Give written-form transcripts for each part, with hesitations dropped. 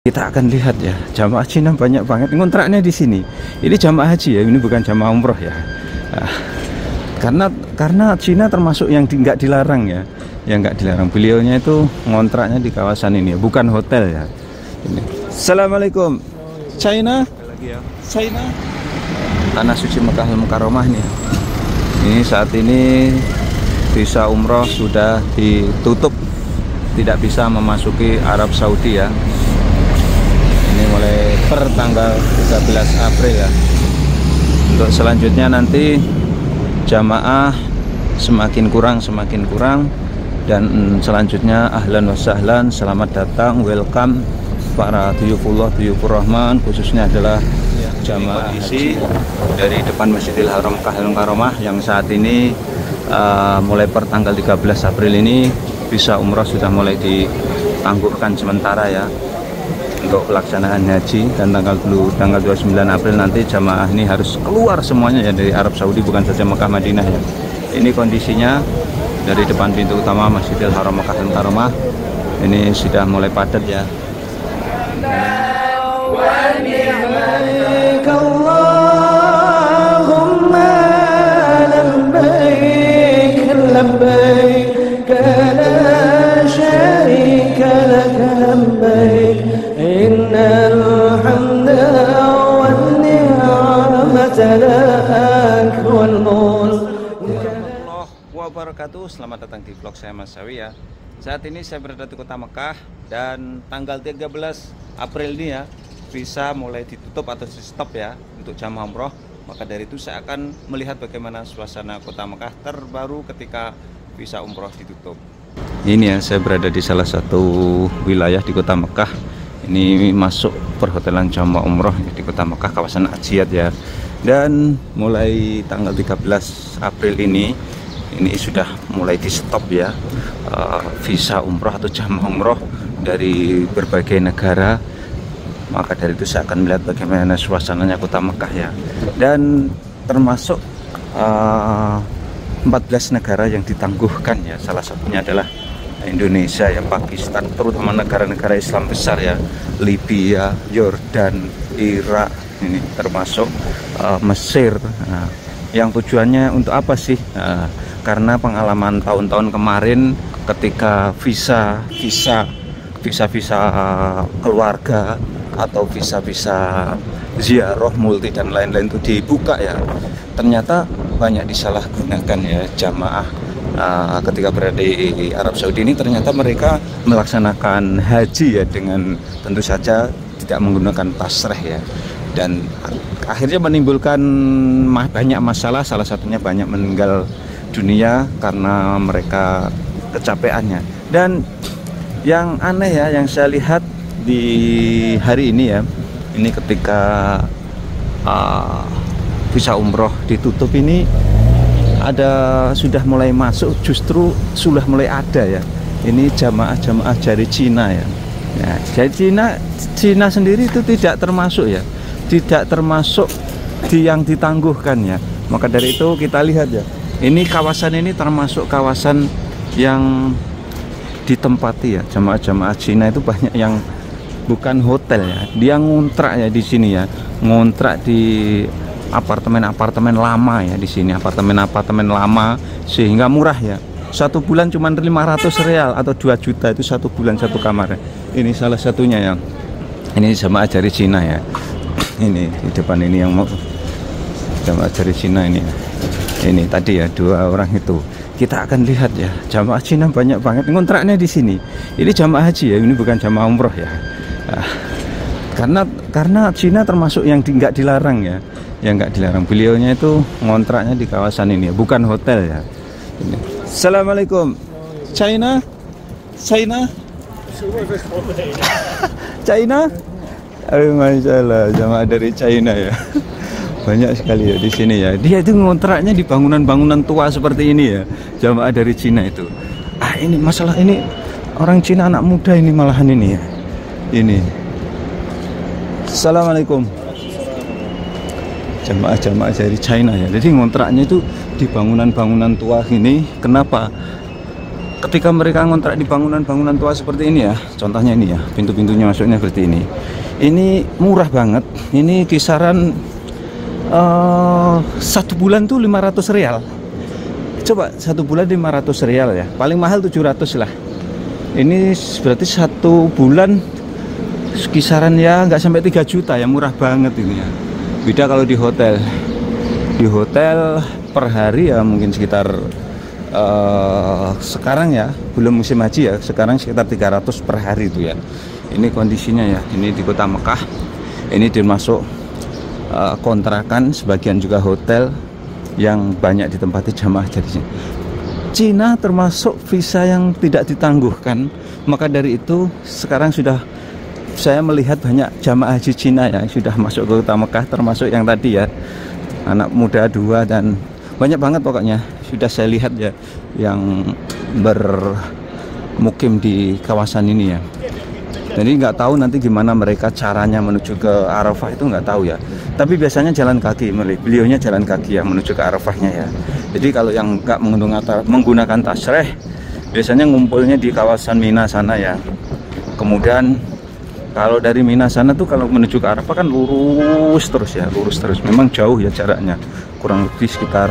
Kita akan lihat ya, jamaah Cina banyak banget ngontraknya di sini. Ini jamaah haji ya, ini bukan jamaah umroh ya. Karena Cina termasuk yang nggak dilarang ya, yang nggak dilarang. Beliaunya itu ngontraknya di kawasan ini ya, bukan hotel ya. Ini. Assalamualaikum. China, China, tanah suci Mekah Al-Mukarramah nih. Ini saat ini visa umroh sudah ditutup, tidak bisa memasuki Arab Saudi ya. Ini mulai per tanggal 13 April ya. Untuk selanjutnya nanti jamaah semakin kurang dan selanjutnya ahlan wa sahlan, selamat datang, welcome para duyufullah, duyufur rahman, khususnya adalah jamaah haji dari depan Masjidil Haram Mekah Al-Mukarramah yang saat ini mulai per tanggal 13 April ini visa umroh sudah mulai ditangguhkan sementara ya untuk pelaksanaan haji, dan tanggal 29 April nanti jamaah ini harus keluar semuanya ya dari Arab Saudi, bukan saja Mekah Madinah ya. Ini kondisinya dari depan pintu utama Masjidil Haram Mekah Al-Mukarramah ini sudah mulai padat ya. Selamat datang di vlog saya Mas Sawi ya. Saat ini saya berada di kota Mekah dan tanggal 13 April ini ya visa mulai ditutup atau di stop ya untuk jamaah umroh. Maka dari itu saya akan melihat bagaimana suasana kota Mekah terbaru ketika visa umroh ditutup. Ini ya, saya berada di salah satu wilayah di kota Mekah. Ini masuk perhotelan jamaah umroh di kota Mekah, kawasan Ajiat ya. Dan mulai tanggal 13 April ini sudah mulai di stop ya visa umroh atau jamaah umroh dari berbagai negara. Maka dari itu saya akan melihat bagaimana suasananya kota Mekah ya, dan termasuk 14 negara yang ditangguhkan ya. Salah satunya adalah Indonesia ya, Pakistan, terutama negara-negara Islam besar ya, Libya, Yordan, Irak, ini termasuk Mesir. Yang tujuannya untuk apa sih? Karena pengalaman tahun-tahun kemarin ketika visa keluarga atau visa ziarah multi dan lain-lain itu dibuka ya, ternyata banyak disalahgunakan ya jamaah ketika berada di Arab Saudi ini. Ternyata mereka melaksanakan haji ya dengan tentu saja tidak menggunakan tasreh ya, dan akhirnya menimbulkan banyak masalah. Salah satunya banyak meninggal dunia karena mereka kecapeannya. Dan yang aneh ya, yang saya lihat di hari ini ya, ini ketika visa umroh ditutup ini sudah mulai masuk, justru sudah mulai ada ya, ini jamaah dari Cina ya. Nah, dari Cina sendiri itu tidak termasuk ya, tidak termasuk yang ditangguhkan ya. Maka dari itu kita lihat ya, ini kawasan ini termasuk kawasan yang ditempati ya, jamaah Cina itu banyak yang bukan hotel ya, dia ngontrak ya di sini ya, ngontrak di apartemen lama ya di sini, apartemen lama, sehingga murah ya. Satu bulan cuma 500 real atau 2 juta itu satu bulan satu kamar. Ini salah satunya yang ini jamaah dari Cina ya. Ini di depan ini yang mau jamaah dari Cina ini. Ini tadi ya 2 orang itu. Kita akan lihat ya, jamaah Cina banyak banget ngontraknya di sini. Ini jamaah haji ya, ini bukan jamaah umroh ya. Karena Cina termasuk yang nggak dilarang ya, yang nggak dilarang. Beliaunya itu ngontraknya di kawasan ini ya, bukan hotel ya. Ini. Assalamualaikum. China, China, China. Aduh, masya Allah, jamaah dari China ya. Banyak sekali ya di sini ya. Dia itu ngontraknya di bangunan-bangunan tua seperti ini ya, jamaah dari Cina itu. Ini masalah ini orang Cina anak muda ini malahan ini ya. Ini. Assalamualaikum. Jamaah dari China ya. Jadi ngontraknya itu di bangunan-bangunan tua ini. Kenapa? ketika mereka ngontrak di bangunan-bangunan tua seperti ini ya, contohnya ini ya, pintu-pintunya masuknya seperti ini murah banget. Ini kisaran 1 bulan tuh 500 real. Coba 1 bulan 500 real ya, paling mahal 700 lah. Ini berarti 1 bulan kisaran ya nggak sampai 3 juta ya, murah banget ini ya. Beda kalau di hotel per hari ya mungkin sekitar sekarang ya, belum musim haji ya, sekarang sekitar 300 per hari itu ya. Ini kondisinya ya, ini di kota Mekah. Ini termasuk kontrakan, sebagian juga hotel yang banyak ditempati jamaah dari Cina, termasuk visa yang tidak ditangguhkan. Maka dari itu sekarang sudah saya melihat banyak jamaah haji Cina ya sudah masuk ke kota Mekah, termasuk yang tadi ya, anak muda 2 dan banyak banget pokoknya sudah saya lihat ya yang bermukim di kawasan ini ya. Jadi nggak tahu nanti gimana mereka caranya menuju ke Arafah, itu nggak tahu ya. Tapi biasanya jalan kaki, beliaunya jalan kaki ya menuju ke Arafahnya ya. Jadi kalau yang nggak menggunakan tasreh, biasanya ngumpulnya di kawasan Mina sana ya. Kemudian kalau dari Mina sana tuh kalau menuju ke Arafah kan lurus terus ya, lurus terus. Memang jauh ya jaraknya, kurang lebih sekitar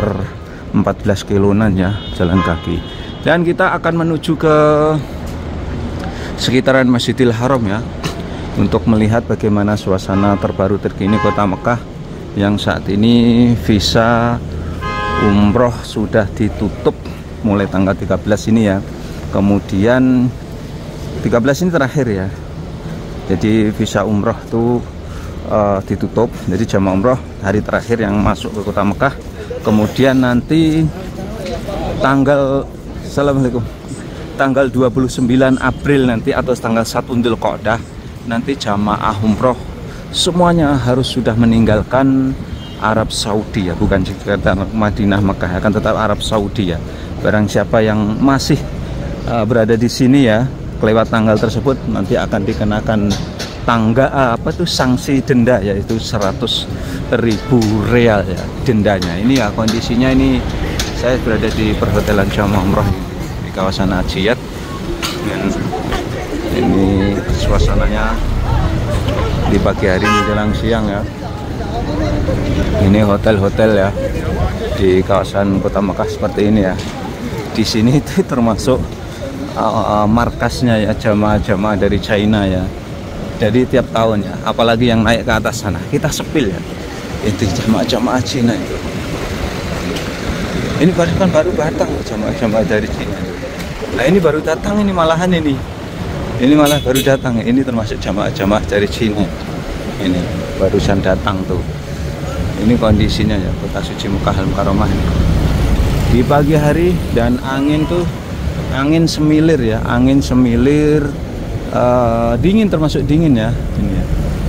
14 kiloan ya jalan kaki. Dan kita akan menuju ke sekitaran Masjidil Haram ya, untuk melihat bagaimana suasana terbaru terkini kota Mekah yang saat ini visa umroh sudah ditutup mulai tanggal 13 ini ya. Kemudian 13 ini terakhir ya, jadi visa umroh tuh ditutup. Jadi jamaah umroh hari terakhir yang masuk ke kota Mekah. Kemudian nanti Assalamualaikum, tanggal 29 April nanti atau tanggal 1 Dzulqa'dah nanti jamaah umroh semuanya harus sudah meninggalkan Arab Saudi ya, bukan sekitar Madinah Mekah, akan tetap Arab Saudi ya. Barang siapa yang masih berada di sini ya kelewat tanggal tersebut nanti akan dikenakan sanksi denda, yaitu 100.000 real ya dendanya. Ini ya kondisinya, ini saya berada di perhotelan jamaah umroh di kawasan Ajiyat. Dan ini suasananya di pagi hari menjelang siang ya. Ini hotel-hotel ya di kawasan kota Mekah seperti ini ya. Di sini itu termasuk markasnya ya jamaah-jamaah dari China ya. Jadi tiap tahun ya, apalagi yang naik ke atas sana kita sepil ya, itu jamaah-jamaah Cina itu. Ini baru datang jamaah-jamaah dari Cina. Nah ini baru datang, ini malahan ini malah baru datang. Ini termasuk jamaah-jamaah dari Cina. Ini barusan datang tuh. Ini kondisinya ya kota suci Mekah Al-Mukarramah di pagi hari. Dan angin tuh angin semilir ya, angin semilir, dingin, termasuk dingin ya.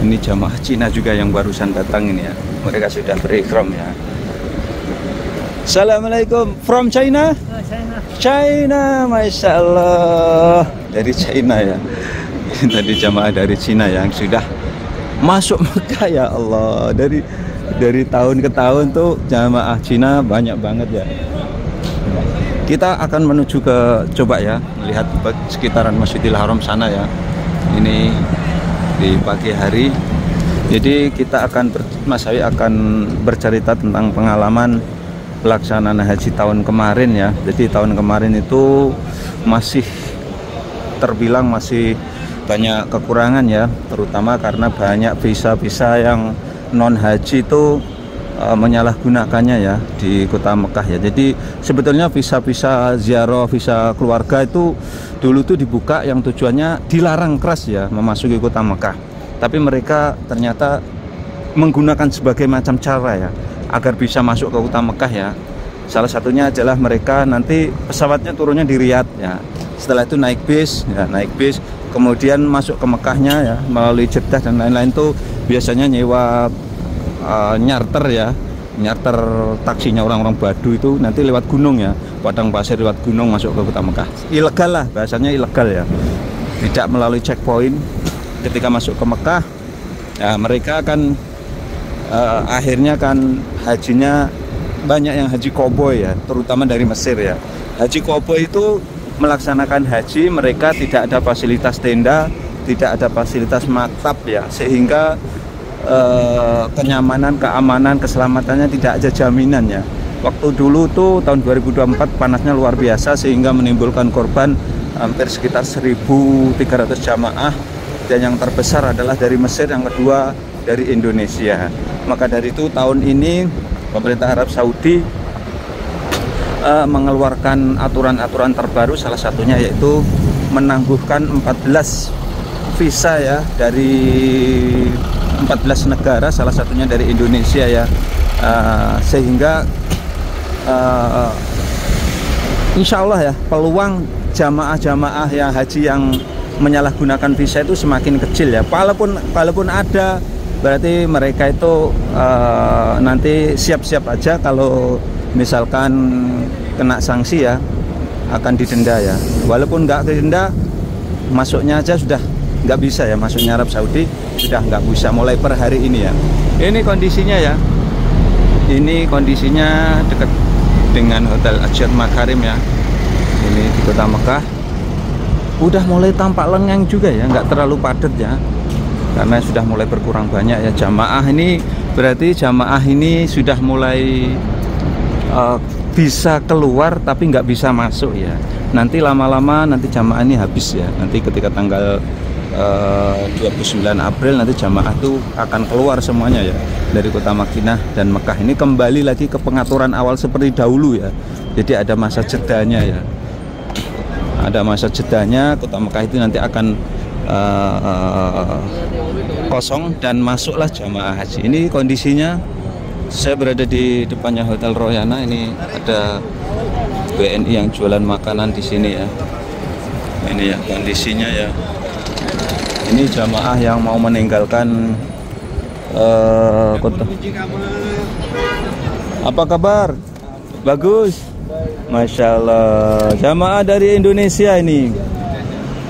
Ini jamaah Cina juga yang barusan datang ini ya, mereka sudah berikram ya. Assalamualaikum, from China? China, Masya Allah, dari China ya. Tadi jamaah dari Cina yang sudah masuk Mekah ya Allah. Dari tahun ke tahun tuh jamaah Cina banyak banget ya. Kita akan menuju ke, coba ya, melihat sekitaran Masjidil Haram sana ya. Ini di pagi hari. Jadi kita akan Mas Hawi akan bercerita tentang pengalaman pelaksanaan haji tahun kemarin ya. Jadi tahun kemarin itu masih terbilang masih banyak kekurangan ya, terutama karena banyak visa-visa yang non haji itu menyalahgunakannya ya di kota Mekah ya. Jadi sebetulnya visa-visa ziarah, visa keluarga itu dulu tuh dibuka yang tujuannya dilarang keras ya memasuki kota Mekah. Tapi mereka ternyata menggunakan sebagai macam cara ya agar bisa masuk ke kota Mekah ya. Salah satunya adalah mereka nanti pesawatnya turunnya di Riyadh ya. Setelah itu naik bis, kemudian masuk ke Mekahnya ya melalui Jeddah dan lain-lain tuh biasanya nyewa nyarter ya, nyarter taksinya orang-orang Badu itu nanti lewat gunung ya, padang pasir lewat gunung masuk ke kota Mekah. Ilegal lah, bahasanya ilegal ya, tidak melalui checkpoint. Ketika masuk ke Mekah ya mereka akan akhirnya kan hajinya banyak yang haji koboi ya, terutama dari Mesir ya. Haji koboi itu melaksanakan haji mereka tidak ada fasilitas tenda, tidak ada fasilitas maktab ya, sehingga kenyamanan, keamanan, keselamatannya tidak ada jaminannya. Waktu dulu tuh tahun 2024 panasnya luar biasa sehingga menimbulkan korban hampir sekitar 1.300 jamaah, dan yang terbesar adalah dari Mesir, yang kedua dari Indonesia. Maka dari itu tahun ini pemerintah Arab Saudi mengeluarkan aturan-aturan terbaru, salah satunya yaitu menangguhkan 14 visa ya dari 14 negara, salah satunya dari Indonesia ya, sehingga insya Allah ya peluang jamaah-jamaah yang haji yang menyalahgunakan visa itu semakin kecil ya. Walaupun ada, berarti mereka itu nanti siap-siap aja kalau misalkan kena sanksi ya, akan didenda ya. Walaupun nggak didenda, masuknya aja sudah nggak bisa ya, masuknya Arab Saudi sudah nggak bisa mulai per hari ini ya. Ini kondisinya ya, ini kondisinya dekat dengan Hotel Ajat Makarim ya, ini di kota Mekah. Udah mulai tampak lengang juga ya, nggak terlalu padat ya, karena sudah mulai berkurang banyak ya jamaah. Ini berarti jamaah ini sudah mulai bisa keluar tapi nggak bisa masuk ya. Nanti lama-lama nanti jamaah ini habis ya, nanti ketika tanggal 29 April nanti jamaah itu akan keluar semuanya ya dari kota Madinah dan Mekah. Ini kembali lagi ke pengaturan awal seperti dahulu ya. Jadi ada masa jedanya ya, ada masa jedanya. Kota Mekah itu nanti akan kosong dan masuklah jamaah haji. Ini kondisinya, saya berada di depannya Hotel Royana. Ini ada BNI yang jualan makanan di sini ya. Ini ya kondisinya ya. Ini jamaah yang mau meninggalkan kota. Apa kabar? Bagus. Masya Allah. Jamaah dari Indonesia ini.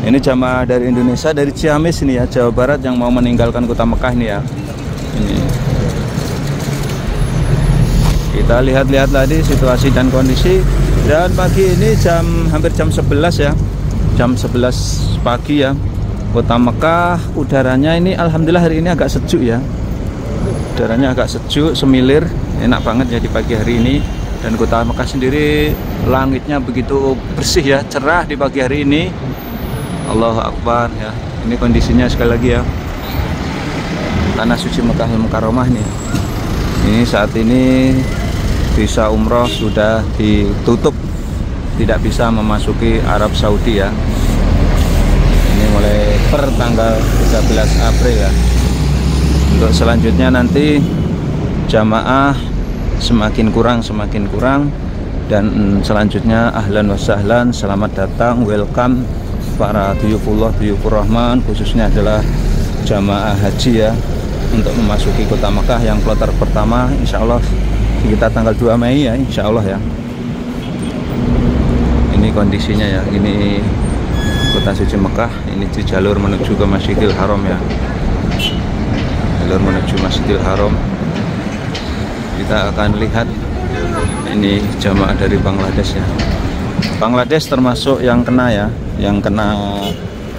Ini jamaah dari Indonesia, dari Ciamis ini ya, Jawa Barat, yang mau meninggalkan kota Mekah ini ya. Ini. Kita lihat-lihat tadi situasi dan kondisi. Dan pagi ini hampir jam 11 ya. Jam 11 pagi ya. Kota Mekah, udaranya ini alhamdulillah hari ini agak sejuk ya. Udaranya agak sejuk, semilir, enak banget ya di pagi hari ini. Dan kota Mekah sendiri langitnya begitu bersih ya, cerah di pagi hari ini. Allahu Akbar ya. Ini kondisinya sekali lagi ya. Tanah suci Mekah Al-Mukarramah nih. Ini saat ini visa umroh sudah ditutup, tidak bisa memasuki Arab Saudi ya. Ini mulai per tanggal 13 April ya. Untuk selanjutnya nanti jamaah semakin kurang, dan selanjutnya ahlan wa sahlan, selamat datang, welcome para duyufullah, duyufur rahman, khususnya adalah jamaah haji ya, untuk memasuki kota Mekah yang kloter pertama insya Allah kita tanggal 2 Mei ya, insya Allah ya. Ini kondisinya ya, ini kota suci Mekah. Ini di jalur menuju ke Masjidil Haram ya, jalur menuju Masjidil Haram. Kita akan lihat ini jamaah dari Bangladesh ya. Bangladesh termasuk yang kena ya, yang kena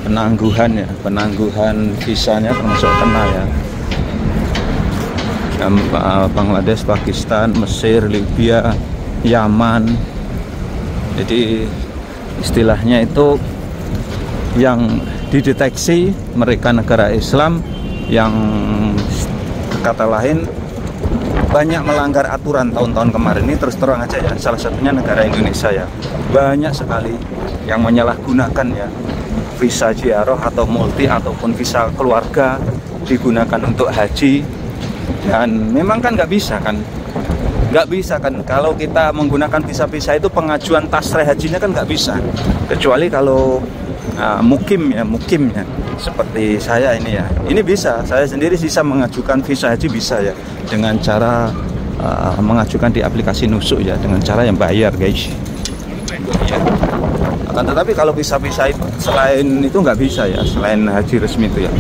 penangguhan ya, penangguhan visanya termasuk kena ya. Bangladesh, Pakistan, Mesir, Libya, Yaman. Jadi istilahnya itu yang dideteksi mereka negara Islam yang kata lain banyak melanggar aturan tahun-tahun kemarin ini. Terus terang aja ya, salah satunya negara Indonesia ya, banyak sekali yang menyalahgunakan ya visa ziarah atau multi ataupun visa keluarga digunakan untuk haji. Dan memang kan nggak bisa kan kalau kita menggunakan visa-visa itu, pengajuan tasreh hajinya kan nggak bisa, kecuali kalau mukim ya, seperti saya ini ya, ini bisa, saya sendiri bisa mengajukan visa haji, bisa ya, dengan cara mengajukan di aplikasi Nusuk ya, dengan cara yang bayar guys ya. Akan tetapi kalau visa-visa itu selain itu nggak bisa ya, selain haji resmi itu ya.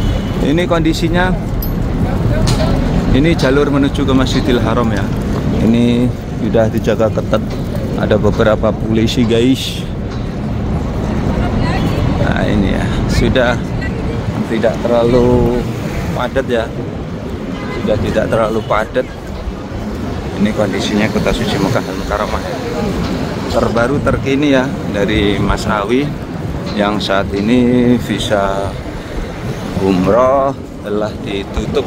Ini kondisinya, ini jalur menuju ke Masjidil Haram ya. Ini sudah dijaga ketat, ada beberapa polisi guys. sudah tidak terlalu padat ya, sudah tidak terlalu padat. Ini kondisinya kota suci Mekah dan Mukarramah ya. Terbaru terkini ya dari Mas Awi yang saat ini visa umroh telah ditutup.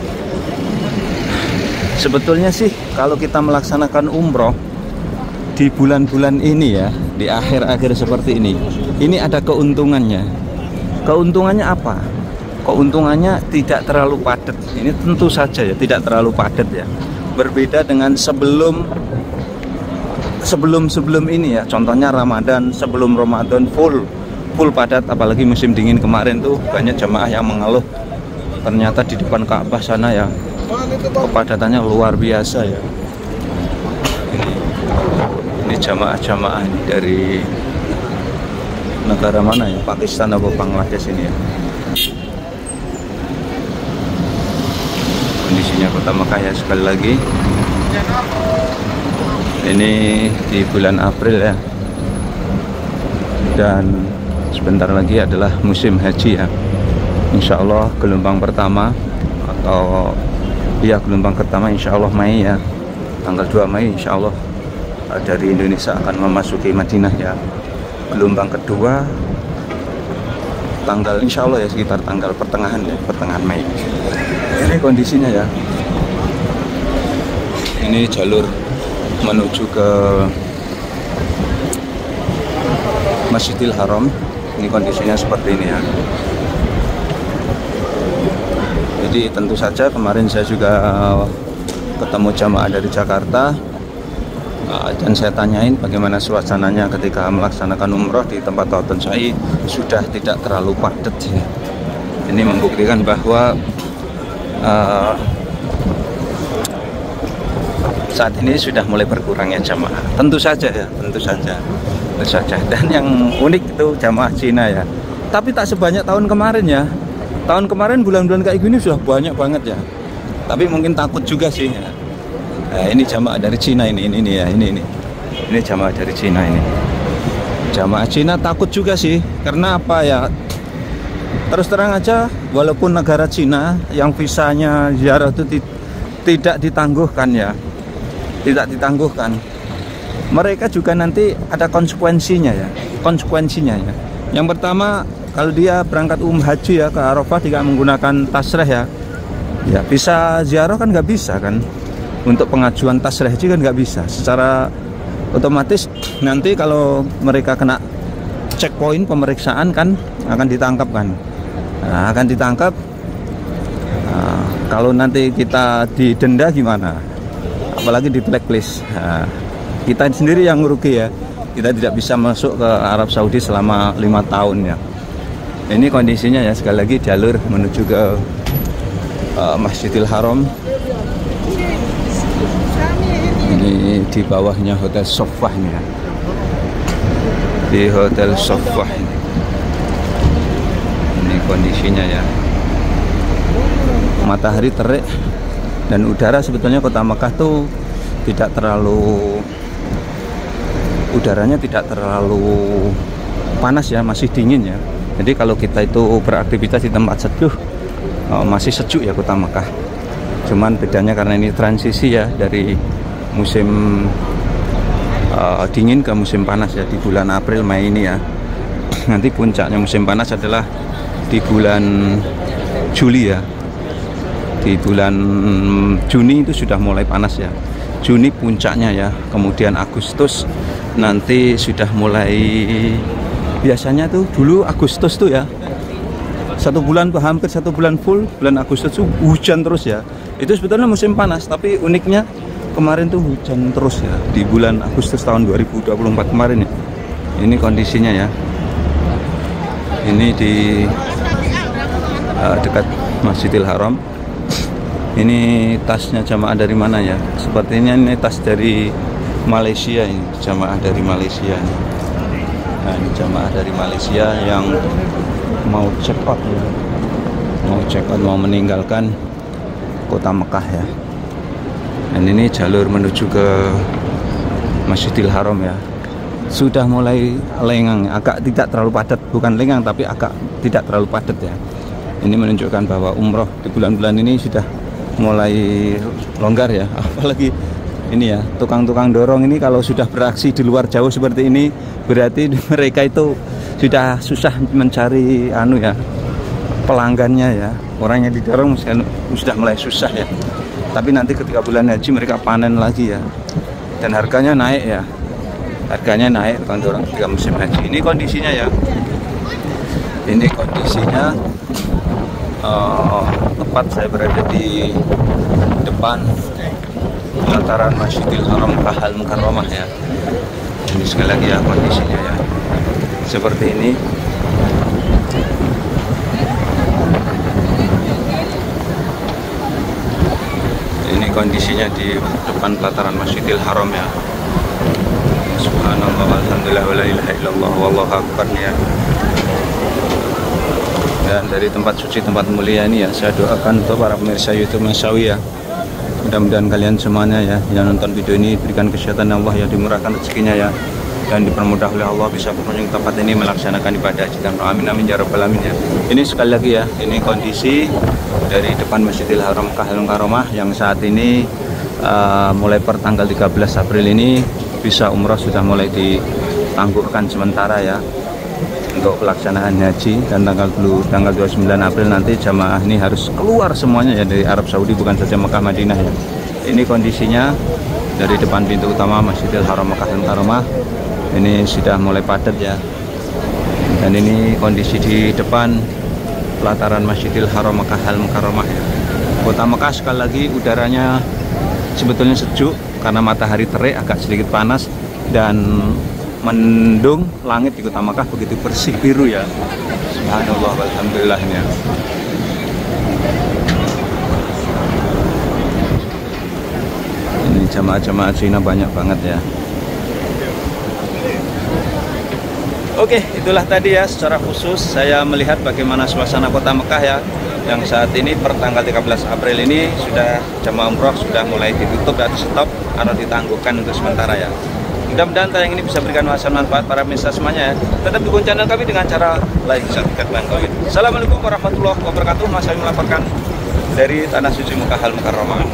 Sebetulnya sih kalau kita melaksanakan umroh di bulan-bulan ini ya, di akhir-akhir seperti ini ada keuntungannya. Keuntungannya apa? Keuntungannya tidak terlalu padat. Ini tentu saja ya, tidak terlalu padat ya. Berbeda dengan sebelum ini ya. Contohnya Ramadan, sebelum Ramadan full padat, apalagi musim dingin kemarin tuh banyak jamaah yang mengeluh. Ternyata di depan Ka'bah sana ya kepadatannya luar biasa ya. Ini jamaah-jamaah dari negara mana ya? Pakistan atau Bangladesh ini ya. Kondisinya kota Mekah ya sekali lagi. Ini di bulan April ya. Dan sebentar lagi adalah musim haji ya. Insya Allah gelombang pertama atau ya gelombang pertama Insya Allah Mei ya. Tanggal 2 Mei Insya Allah dari Indonesia akan memasuki Madinah ya. Gelombang kedua tanggal Insya Allah ya sekitar tanggal pertengahan Mei. Ini kondisinya ya. Ini jalur menuju ke Masjidil Haram. Ini kondisinya seperti ini ya. Jadi tentu saja kemarin saya juga ketemu jamaah dari Jakarta dan saya tanyain bagaimana suasananya ketika melaksanakan umroh di tempat Tawatun Sa'i. Sudah tidak terlalu padat ya. Ini membuktikan bahwa saat ini sudah mulai berkurangnya jamaah. Tentu saja ya, tentu saja. Dan yang unik itu jamaah Cina ya. Tapi tak sebanyak tahun kemarin ya. Tahun kemarin bulan-bulan kayak gini sudah banyak banget ya. Tapi mungkin takut juga sih ya. Nah, ini jamaah dari Cina ini ya, ini jamaah dari Cina ini. Jamaah Cina takut juga sih, karena apa ya? Terus terang aja, walaupun negara Cina yang visanya ziarah itu tidak ditangguhkan ya, tidak ditangguhkan. Mereka juga nanti ada konsekuensinya ya, ya. Yang pertama, kalau dia berangkat haji ya ke Arafah tidak menggunakan tasreh ya, bisa ziarah kan nggak bisa kan. Untuk pengajuan tasreh haji kan nggak bisa. Secara otomatis nanti kalau mereka kena checkpoint pemeriksaan kan akan ditangkap kan. Nah, akan ditangkap. Nah, kalau nanti kita didenda gimana? Apalagi di blacklist. Nah, kita sendiri yang merugi ya. Kita tidak bisa masuk ke Arab Saudi selama 5 tahun ya. Ini kondisinya ya, sekali lagi jalur menuju ke Masjidil Haram. Ini di bawahnya Hotel Sofah ini ya. Di Hotel Sofah ini. Ini kondisinya ya. Matahari terik dan udara sebetulnya kota Mekah tuh tidak terlalu, udaranya tidak terlalu panas ya, masih dingin ya. Jadi kalau kita itu beraktivitas di tempat seduh masih sejuk ya kota Mekah. Cuman bedanya karena ini transisi ya dari musim dingin ke musim panas ya di bulan April Mei ini ya. Nanti puncaknya musim panas adalah di bulan Juli ya. Di bulan Juni itu sudah mulai panas ya. Juni puncaknya ya. Kemudian Agustus nanti sudah mulai, biasanya tuh dulu Agustus tuh ya, 1 bulan tuh hampir 1 bulan full, bulan Agustus tuh hujan terus ya. Itu sebetulnya musim panas, tapi uniknya kemarin tuh hujan terus ya di bulan Agustus tahun 2024 kemarin ya. Ini kondisinya ya. Ini di dekat Masjidil Haram. Ini tasnya jamaah dari mana ya? Sepertinya ini tas dari Malaysia ini, jamaah dari Malaysia ini. Nah, ini jamaah dari Malaysia yang mau check out ya. Mau check out, mau meninggalkan kota Mekah ya. Dan ini jalur menuju ke Masjidil Haram ya. sudah mulai lengang, agak tidak terlalu padat, bukan lengang tapi agak tidak terlalu padat ya. Ini menunjukkan bahwa umroh di bulan-bulan ini sudah mulai longgar ya. Apalagi ini ya, tukang-tukang dorong ini kalau sudah beraksi di luar jauh seperti ini, berarti mereka itu sudah susah mencari pelanggannya ya. Orang yang didorong sudah mulai susah ya. Tapi nanti ketika bulan haji mereka panen lagi ya. Dan harganya naik ya. Harganya naik tukang dorong ketika musim haji. Ini kondisinya ya. Ini kondisinya tepat saya berada di depan pelataran Masjidil Haram Makkah Al-Mukarramah ya. Ini sekali lagi ya kondisinya ya. Seperti ini. Ini kondisinya di depan pelataran Masjidil Haram ya. Subhanallah, alhamdulillah, wala ilaha illallah, wallahu akbar ya. Dan dari tempat suci, tempat mulia ini ya, saya doakan untuk para pemirsa YouTube Masyawi ya. Mudah-mudahan kalian semuanya ya, yang nonton video ini diberikan kesehatan Allah ya, dimurahkan rezekinya ya, dan dipermudah oleh Allah bisa berkunjung tempat ini melaksanakan ibadah haji dan amin amin ya rabbal alamin ya. Ini sekali lagi ya, ini kondisi dari depan Masjidil Haram Makkah Al-Mukarramah yang saat ini mulai per tanggal 13 April ini bisa umroh sudah mulai ditangguhkan sementara ya untuk pelaksanaan haji, dan tanggal 29 April nanti jamaah ini harus keluar semuanya ya dari Arab Saudi, bukan saja Mekah Madinah ya. Ini kondisinya dari depan pintu utama Masjidil Haram Makkah Al-Mukarramah ini sudah mulai padat ya. Dan ini kondisi di depan pelataran Masjidil Haram Makkah Al-Mukarramah ya. Kota Mekah sekali lagi udaranya sebetulnya sejuk karena matahari terik, agak sedikit panas dan mendung. Langit di Kota Mekah begitu bersih biru ya. Subhanallah walhamdulillah ya. Ini jamaah-jamaah Cina banyak banget ya. Oke, itulah tadi ya secara khusus saya melihat bagaimana suasana Kota Mekah ya, yang saat ini per tanggal 13 April ini sudah jamaah umroh sudah mulai ditutup atau stop atau ditangguhkan untuk sementara ya. Mudah-mudahan tayang ini bisa berikan manfaat para pemirsa semuanya ya. Tetap dukung channel kami dengan cara like, subscribe, dan komen. Assalamualaikum warahmatullahi wabarakatuh. Mas Ayu melaporkan dari Tanah Suci Makkah Al-Mukarramah.